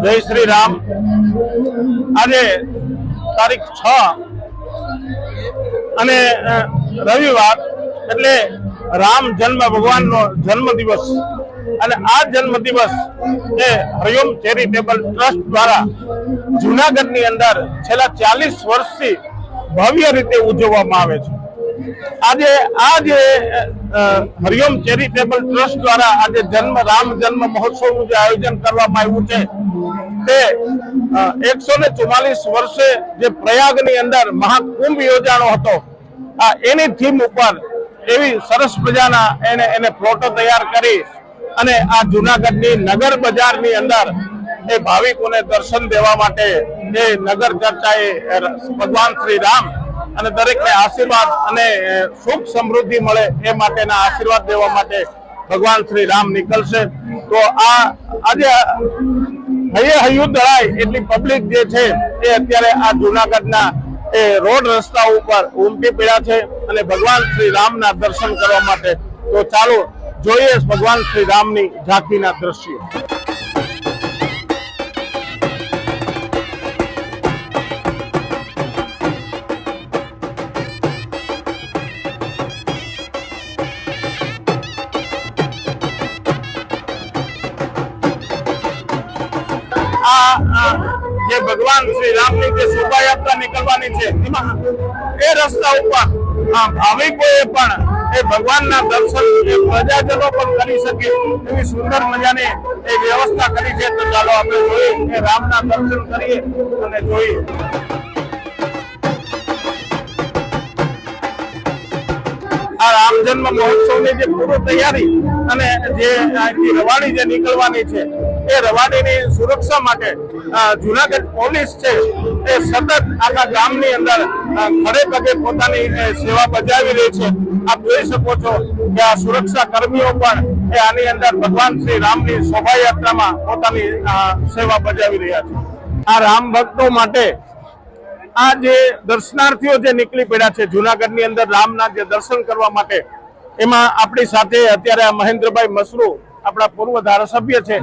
જય શ્રી રામ। આજે તારીખ 6 અને રવિવાર એટલે રામ જન્મ ભગવાનનો જન્મ દિવસ અને આ જન્મ દિવસ એ હરિઓમ ચેરિટેબલ ટ્રસ્ટ દ્વારા જૂનાગઢની અંદર છેલ્લા 40 વર્ષથી ભવ્ય રીતે ઉજવવામાં આવે છે। આજે આ જે હરિઓમ ચેરિટેબલ ટ્રસ્ટ દ્વારા આજે રામ જન્મ મહોત્સવનું જે આયોજન કરવામાં આવ્યું છે તે 144 વર્ષે જે પ્રયાગની અંદર મહાકુંભ યોજાનો હતો એની થીમ ઉપર એવી સરસ મજાના એને પ્લોટો તૈયાર કરી અને આ જૂનાગઢની નગર બજારની અંદર એ ભાવિકોને દર્શન દેવા માટે એ નગર ચર્ચાએ ભગવાન શ્રી રામ અને દરેકને આશીર્વાદ અને સુખ સમૃદ્ધિ મળે એ માટેના આશીર્વાદ દેવા માટે ભગવાન શ્રી રામ નીકળશે। તો આજે હૈયું દળાય એટલી પબ્લિક જે છે એ અત્યારે આ જૂનાગઢના એ રોડ રસ્તા ઉપર ઉમટી પડ્યા છે અને ભગવાન શ્રી રામના દર્શન કરવા માટે। તો ચાલો જોઈએ ભગવાન શ્રી રામની ઝાંખીના દ્રશ્યો। જે ભગવાન શ્રી રામની જે શોભાયાત્રા નીકળવાની છે એમાં એ રસ્તા ઉપર ભાવિકોએ પણ એ ભગવાનના દર્શન એ પ્રજાજનો પણ કરી શકે એવી સુંદર મજાની એ વ્યવસ્થા કરી છે। તો ચાલો આપણે જોઈએ કે રામના દર્શન કરીએ અને જોઈએ। આ રામ જન્મ મહોત્સવની જે પૂર્વ તૈયારી અને જે રવાડી જે નીકળવાની છે એ રવાડીની સુરક્ષા માટે જૂનાગઢ પોલીસ છે એ સતત આખા ગામની અંદર ખડે પગે પોતાની સેવા બજાવી રહી છે। આપ જોઈ શકો છો કે આ સુરક્ષા કર્મીઓ પણ એ આની અંદર ભગવાન શ્રી રામની શોભાયાત્રામાં પોતાની સેવા બજાવી રહ્યા છે। આ રામ ભક્તો માટે આ જે દર્શનાર્થીઓ જે નીકળી પડ્યા છે જૂનાગઢની અંદર રામના જે દર્શન કરવા માટે એમાં આપણી સાથે અત્યારે આ મહેન્દ્રભાઈ મસરૂ આપણા પૂર્વ ધારાસભ્ય છે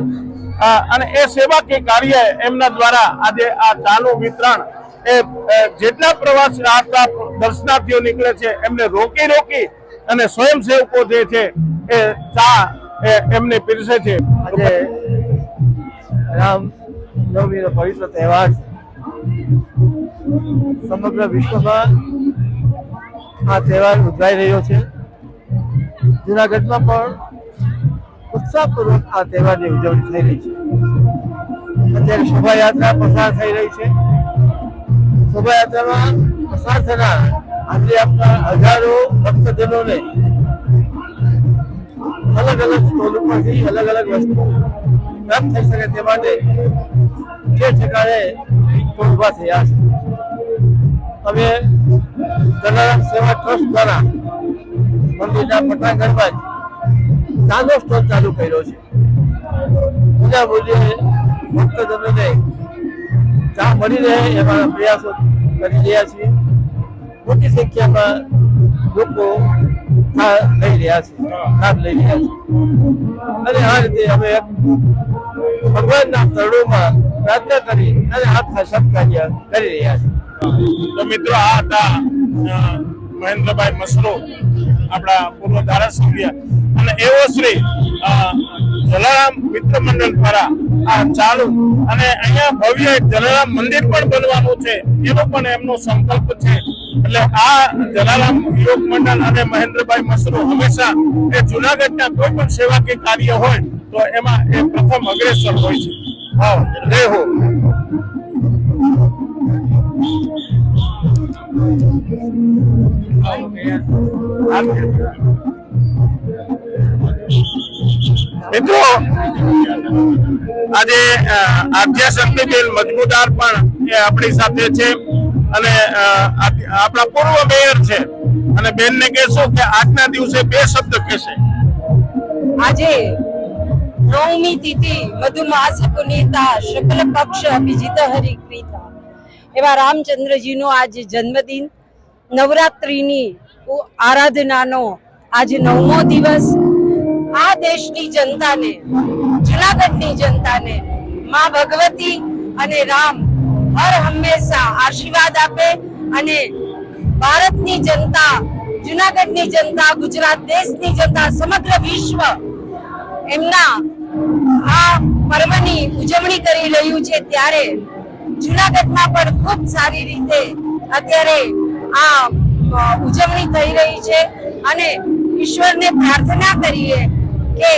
અને એ સેવાકીય કાર્ય એમના દ્વારા આજે આ ચાનું વિતરણ એ જેટલા પ્રવાસ દર્શનાર્થીઓ નીકળે છે એમને રોકી અને સ્વયંસેવકો જે છે એ ચા એમને પીરસે છે। આજે રામ નવમીનો પવિત્ર તહેવાર સમગ્ર વિશ્વમાં આ તહેવાર ઉજવાઈ રહ્યો છે। જૂનાગઢમાં પણ ઉત્સાહપૂર્વક આ તહેવારની ઉજવણી થઈ રહી છે। અત્યારે શોભાયાત્રા પસાર થઈ રહી છે। શોભાયાત્રામાં પસાર થનાર આજે આપણા હજારો ભક્તજનોને અલગ અલગ સ્ટોલ ઉપરથી અલગ અલગ વસ્તુ પ્રાપ્ત થઈ શકે તે માટે જે ઠેકાણે ઉભા થયા છે। અમે જલારામ સેવા ટ્રસ્ટ દ્વારા મંદિરના પટાંગણમાં નાનો સ્ટોલ ચાલુ કર્યો છે। પૂજા મૂલ્યે ભક્તજનોને ચા મળી રહે એવા પ્રયાસો કરી રહ્યા છીએ। મોટી સંખ્યામાં લોકો લઈ રહ્યા છે, લાભ લઈ રહ્યા છે અને આ રીતે અમે ભગવાનના ચરણોમાં પ્રાર્થના કરી અને આ સત્કાર્ય કરી રહ્યા છીએ। તો મિત્રો આ હતા મહેન્દ્રભાઈ મસરૂ આપણા પૂર્વ ધારાસભ્ય અને એવો શ્રી જલારામ મિત્ર મંડળ દ્વારા આ ચાલુ અને અહીંયા ભવ્ય જલારામ મંદિર પણ બનવાનું છે એનો પણ એમનો સંકલ્પ છે। એટલે આ જલારામ યોગ મંડળ અને મહેન્દ્રભાઈ મસરૂ હંમેશા એ જૂનાગઢના કોઈ પણ સેવાકીય કાર્ય હોય તો એમાં એ પ્રથમ અગ્રેસર હોય છે। જય હો। મિત્રો આજે આદ્યા શક્તિબેન મજમુદાર પણ એ આપણી સાથે છે અને આપણા પૂર્વ મેયર છે અને બેનને કહેશું કે આજના દિવસે બે શબ્દ કહેશે। આજે નવમી તિથિ મધુમાસ પુનીતા શુક્લ પક્ષ અભિજીત હરિપ્રીતા એવા રામચંદ્રજીનો આજે જન્મદિન નવરાત્રિની આરાધનાનો આજે 9મો દિવસ। આ દેશની જનતાને જૂનાગઢની જનતાને માં ભગવતી અને રામ હર હંમેશા આશીર્વાદ આપે અને ભારતની જનતા, જુનાગઢની જનતા, ગુજરાત દેશની જનતા, સમગ્ર વિશ્વ એમના આ પર્વની ઉજવણી કરી રહ્યું છે ત્યારે જુનાગઢમાં પણ ખૂબ સારી રીતે અત્યારે આ ઉજવણી થઈ રહી છે અને ઈશ્વરને પ્રાર્થના કરીએ કે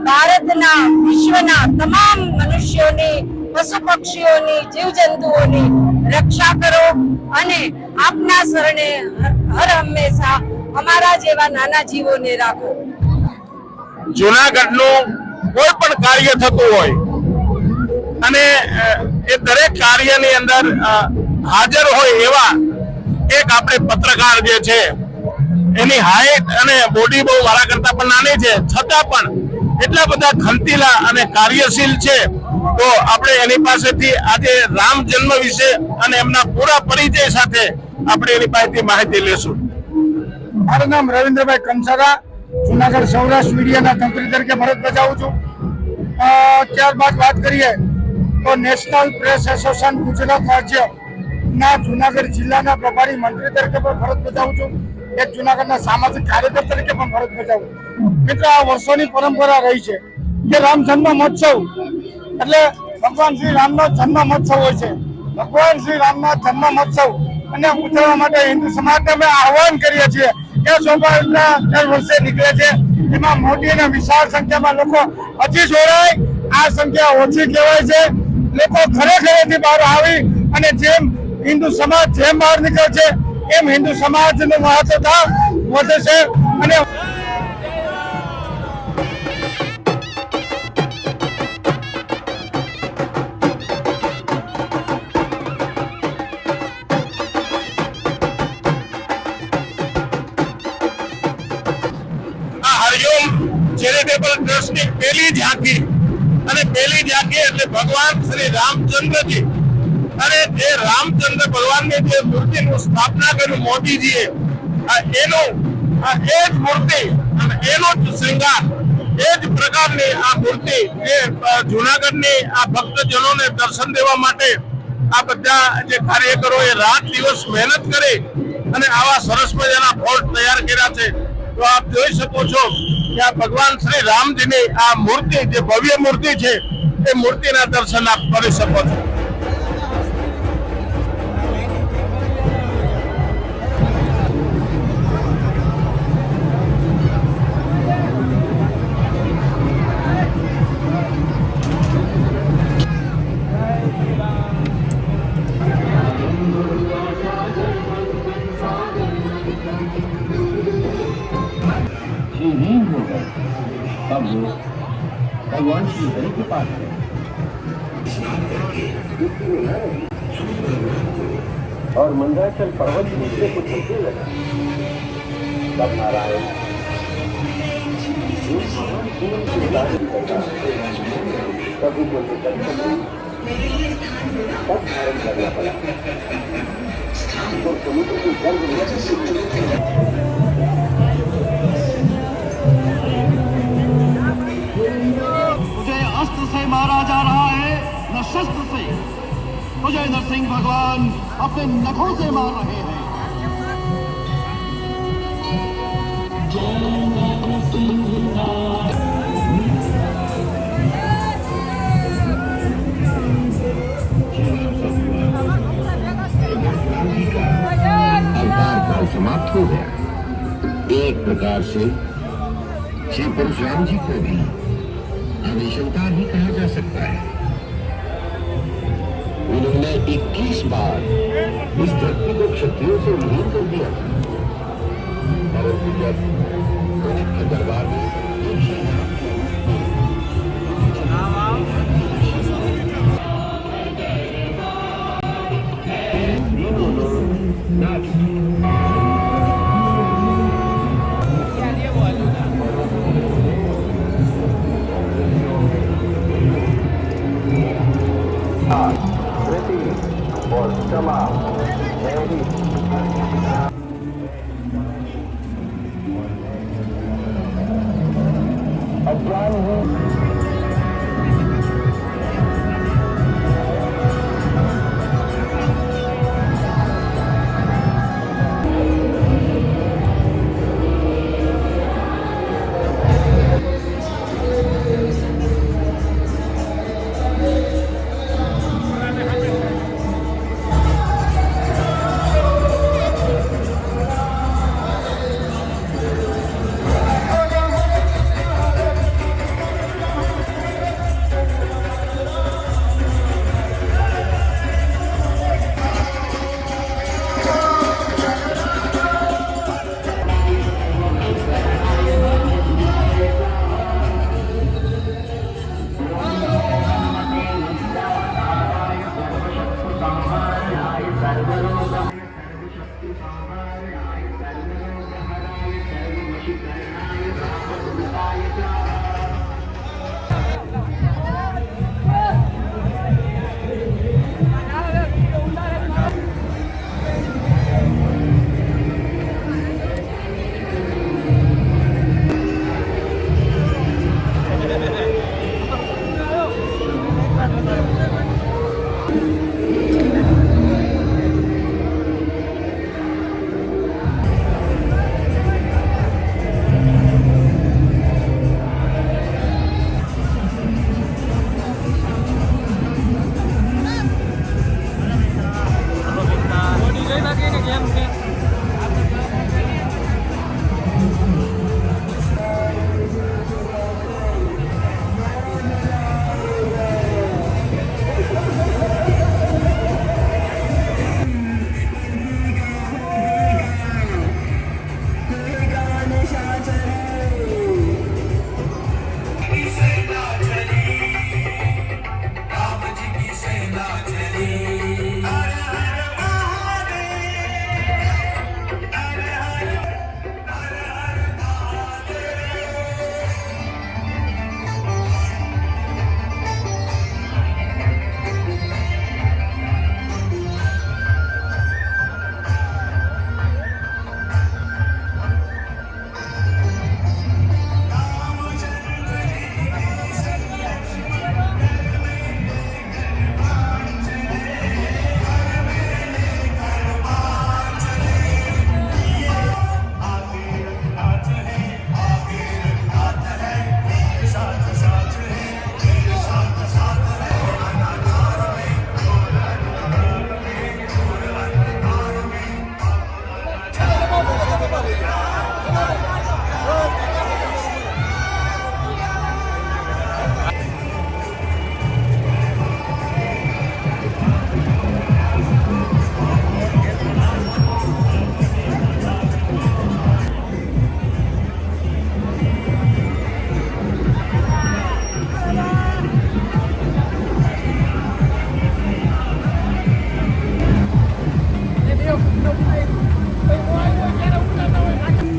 ભારતના, વિશ્વના તમામ મનુષ્યોની, પશુ પક્ષીઓની, જીવજંતુઓની રક્ષા કરો અને આપના શરણે હર હંમેશા અમારા જેવા નાના જીવોને રાખો. જુનાગઢનું કોઈ પણ કાર્ય થતું હોય અને એ દરેક કાર્યની અંદર હાજર હોય એવા એક આપણે પત્રકાર જે છે, એની હાઈટ અને બોડી બહુ મારા કરતા પણ નાની છે, છતાં પણ એટલા બધા ખંતીલા અને કાર્યશીલ છે. તો આપણે એની પાસેથી આજે રામ જન્મ વિશે અને એમના પૂરા પરિચય સાથે આપણે એની પાસેથી માહિતી લેશું. મારું નામ રવિન્દ્રભાઈ કંસારા, જુનાગઢ સૌરાષ્ટ્ર મીડિયાના તંત્રી તરીકે ફરજ બજાવું છું. ત્યારબાદ વાત કરીએ તો નેશનલ પ્રેસ એસોસિએશન ગુજરાત રાજ્યના જુનાગઢ જિલ્લાના પ્રભારી મંત્રી તરીકે પણ ફરજ બજાવું છું. એક જુનાગઢના સામાજિક કાર્યકર તરીકે પણ ફરજ બજાવું. મિત્રો, આ વર્ષોની પરંપરા રહી છે કે રામ જન્મ મહોત્સવ એટલે ભગવાન શ્રી રામનો જન્મ મહોત્સવ હોય છે. ભગવાન શ્રી રામના જન્મ મહોત્સવ અને ઉજવવા માટે હિન્દુ સમાજને અમે આહવાન કરીએ છીએ. એ શોભાયાત્રા દર વર્ષે નીકળે છે. એમાં મોટી અને વિશાળ સંખ્યામાં લોકો હજી જોડાય. આ સંખ્યા ઓછી કહેવાય છે. લોકો ઘરે બહાર આવી અને જેમ હિન્દુ સમાજ જેમ બહાર નીકળે છે એમ હિન્દુ સમાજનું મહત્વતા વધે છે. અને ચેરિટેબલ ટ્રસ્ટની પહેલી ઝાંખી અને પહેલી ઝાંખી એટલે ભગવાન શ્રી રામચંદ્રજી અને જે રામચંદ્ર ભગવાનની જે મૂર્તિનું સ્થાપના કર્યું મોદીજીએ, એનું એ જ મૂર્તિ અને એનો જ શૃંગાર, એ જ પ્રકારની આ મૂર્તિ એ જુનાગઢની આ ભક્તજનોને દર્શન દેવા માટે આ બધા જે કાર્યકરો એ રાત દિવસ મહેનત કરી અને આવા સરસ મજાના ફોર્ટ તૈયાર કર્યા છે. તો આપ જોઈ શકો છો કે આ ભગવાન શ્રી રામજીની આ મૂર્તિ, જે ભવ્ય મૂર્તિ છે, એ મૂર્તિના દર્શન આપ કરી શકો છો. अब वो भगवान श्री हरि के पास है और मंदराचल पर्वत नीचे को चलने लगा. तब नारायण कभी को तब धारण करना पड़ा तो समुद्र की गर्भ अस्त्र से मारा जा रहा है न शस्त्र से. तुझे नरसिंह भगवान अपने नखों से मार रहे हैं. अवतार काल समाप्त हो गया. एक प्रकार से श्री परशुराम जी को भी अवतार ही कहा जा सकता है. उन्होंने 21 बार इस धरती को क्षत्रियों से विलीन कर दिया था. परंतु जब उनके दरबार में और क्षमा अज्ञान है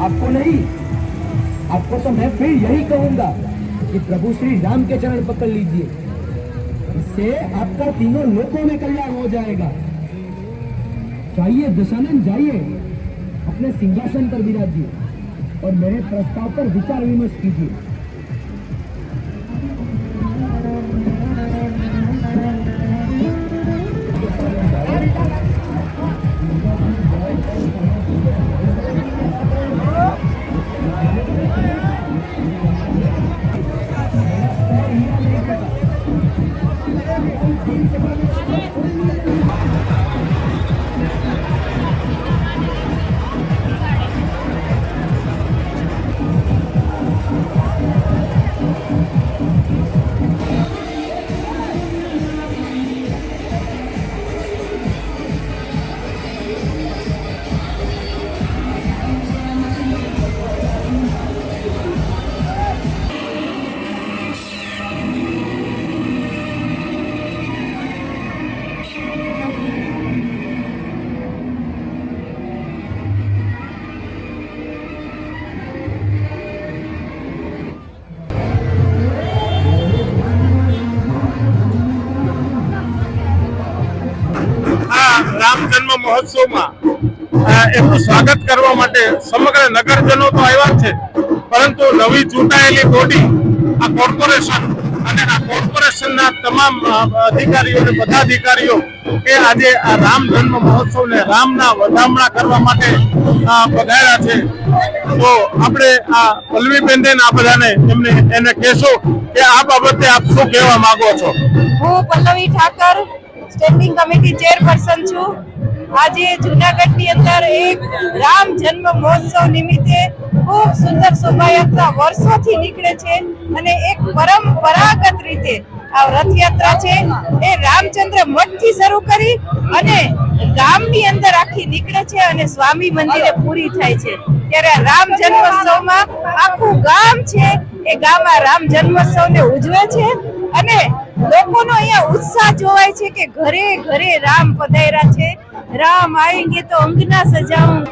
आपको नहीं, आपको तो मैं फिर यही कहूंगा कि प्रभु श्री राम के चरण पकड़ लीजिए, इससे आपका तीनों लोकों में कल्याण हो जाएगा। जाइए दशानन, जाइए अपने सिंहासन पर विराजिए और मेरे प्रस्ताव पर विचार विमर्श कीजिए। રામ જન્મ મહોત્સવમાં એનું સ્વાગત કરવા માટે સમગ્ર નગરજનો તો આવ્યા છે, પરંતુ નવી ચૂંટાયેલી બોડી આ કોર્પોરેશન અને આ કોર્પોરેશનના તમામ અધિકારીઓ અને પદાધિકારીઓ કે આજે આ રામ જન્મ મહોત્સવને રામના વધામણા કરવા માટે પધાર્યા છે. તો આપણે આ પલ્લવીબેનને આ બધાને એને કહેશો કે આ બાબતે આપ શું કહેવા માંગો છો? હું Pallavi Thakar, standing committee chairperson છું. આજે જૂનાગઢની અંદર એક રામ જન્મ મહોત્સવ નિમિત્તે ખૂબ સુંદર શોભાયાત્રા વર્ષોથી નીકળે છે અને એક પરંપરાગત રીતે આ રથયાત્રા છે એ રામચંદ્ર મઠથી શરૂ કરી અને ગામની અંદર આખી નીકળે છે અને સ્વામી મંદિરે પૂરી થાય છે. ત્યારે રામ જન્મોત્સવમાં આખું ગામ છે એ ગામ આ રામ જન્મોત્સવને ઉજવે છે અને લોકોનો અહીંયા ઉત્સાહ જોવાય છે કે ઘરે ઘરે રામ પધાર્યા છે. રામ આएंगे તો અંગના સજાઉં.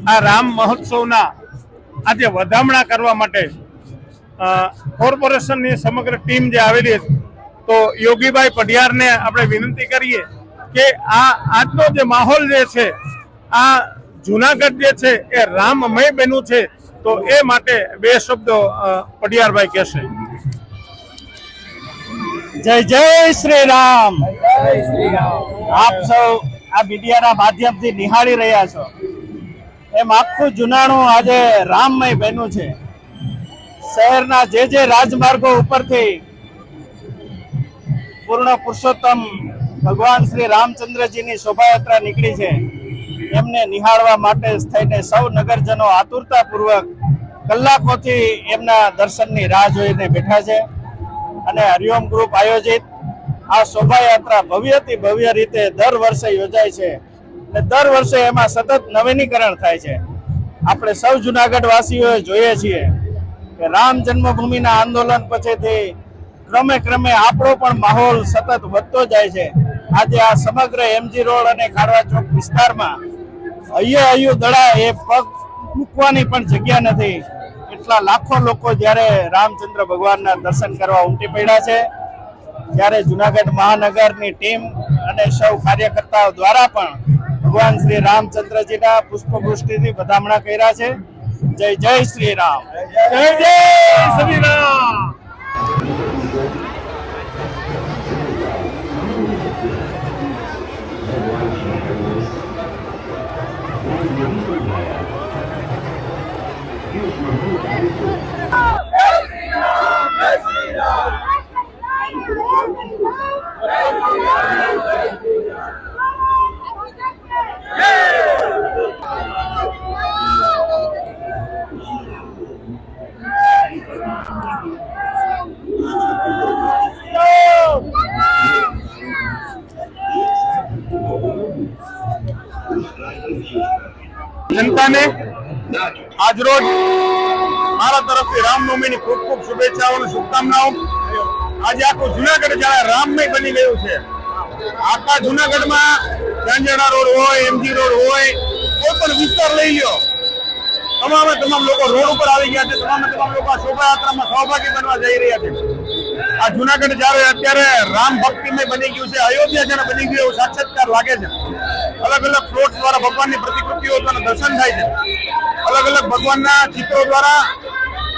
આ રામ મહોત્સવના આજે વધામણા કરવા માટે કોર્પોરેશનની સમગ્ર ટીમ જે આવેલી હતી, તો યોગીભાઈ પઢિયારને આપણે વિનંતી કરીએ કે આજનો જે માહોલ જે છે, આ જુનાગઢ જે છે એ રામમય બન્યું છે, તો એ માટે બે શબ્દો પઢિયારભાઈ કહેશે. જય જય શ્રી રામ. આપ સૌ આ મીડિયાના માધ્યમથી નિહાળી રહ્યા છો એમ આખું જુનાણું આજે રામમય બન્યું છે. શહેરના જે રાજમાર્ગો ઉપરથી પૂર્ણ પુરુષોત્તમ ભગવાન શ્રી રામચંદ્રજીની શોભાયાત્રા નીકળી છે, એમને નિહાળવા માટે થઈને સૌ નગરજનો આતુરતાપૂર્વક કલાકોથી એમના દર્શનની રાહ જોઈને બેઠા છે. અને હરિઓમ ગ્રુપ આયોજિત આ શોભાયાત્રા ભવ્યથી ભવ્ય રીતે દર વર્ષે યોજાય છે અને દર વર્ષે એમાં સતત નવીનીકરણ થાય છે. આપણે સૌ જુનાગઢ વાસીઓએ જોઈએ છીએ કે રામ જન્મભૂમિના આંદોલન પછીથી ક્રમે આપણો પણ માહોલ સતત વધતો જાય છે. આજે આ સમગ્ર એમજી રોડ અને ખાડવા ચોક વિસ્તારમાં હૈયું દડા એ પગ મૂકવાની પણ જગ્યા નથી. એટલા લાખો લોકો જ્યારે રામચંદ્ર ભગવાનના દર્શન કરવા ઉમટી પડ્યા છે, ત્યારે જુનાગઢ મહાનગરની ટીમ અને સૌ કાર્યકર્તાઓ દ્વારા પણ ભગવાન શ્રી રામચંદ્રજીના પુષ્પવૃષ્ટિથી વધામણા કર્યા છે. જય જય શ્રી રામ. જય જય શ્રી રામ. જનતાને આજરોજ મારા તરફથી રામનવમીની ખૂબ ખૂબ શુભેચ્છાઓ અને શુભકામનાઓ. આજે આખું જુનાગઢ જાણે રામમય બની ગયું છે. આખા જુનાગઢમાં ગાંજણા રોડ હોય, એમજી રોડ હોય, કોઈ પણ વિસ્તાર લઈ લ્યો, તમામ લોકો રોડ ઉપર આવી ગયા છે. તમામ લોકો આ શોભાયાત્રામાં સહભાગી બનવા જઈ રહ્યા છે. આ જુનાગઢ જ્યારે અત્યારે રામ ભક્તિમય બની ગયું છે, અયોધ્યા જેને બની ગયું એવું સાક્ષાત્કાર લાગે છે. અલગ અલગ ફ્લોટ દ્વારા ભગવાનની પ્રતિકૃતિઓ દ્વારા દર્શન થાય છે. અલગ અલગ ભગવાનના ચિત્રો દ્વારા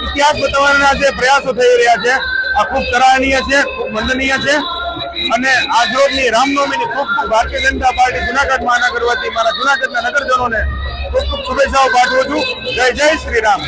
ઇતિહાસ બતાવવાના જે પ્રયાસો થઈ રહ્યા છે, આ ખૂબ સરાહનીય છે, ખૂબ વંદનીય છે. અને આજરોજની રામનવમીની ખૂબ ભારતીય જનતા પાર્ટી જુનાગઢ મહાનગર વતી મારા જુનાગઢના નગરજનોને ખૂબ શુભેચ્છાઓ પાઠવું છું. જય જય શ્રી રામ.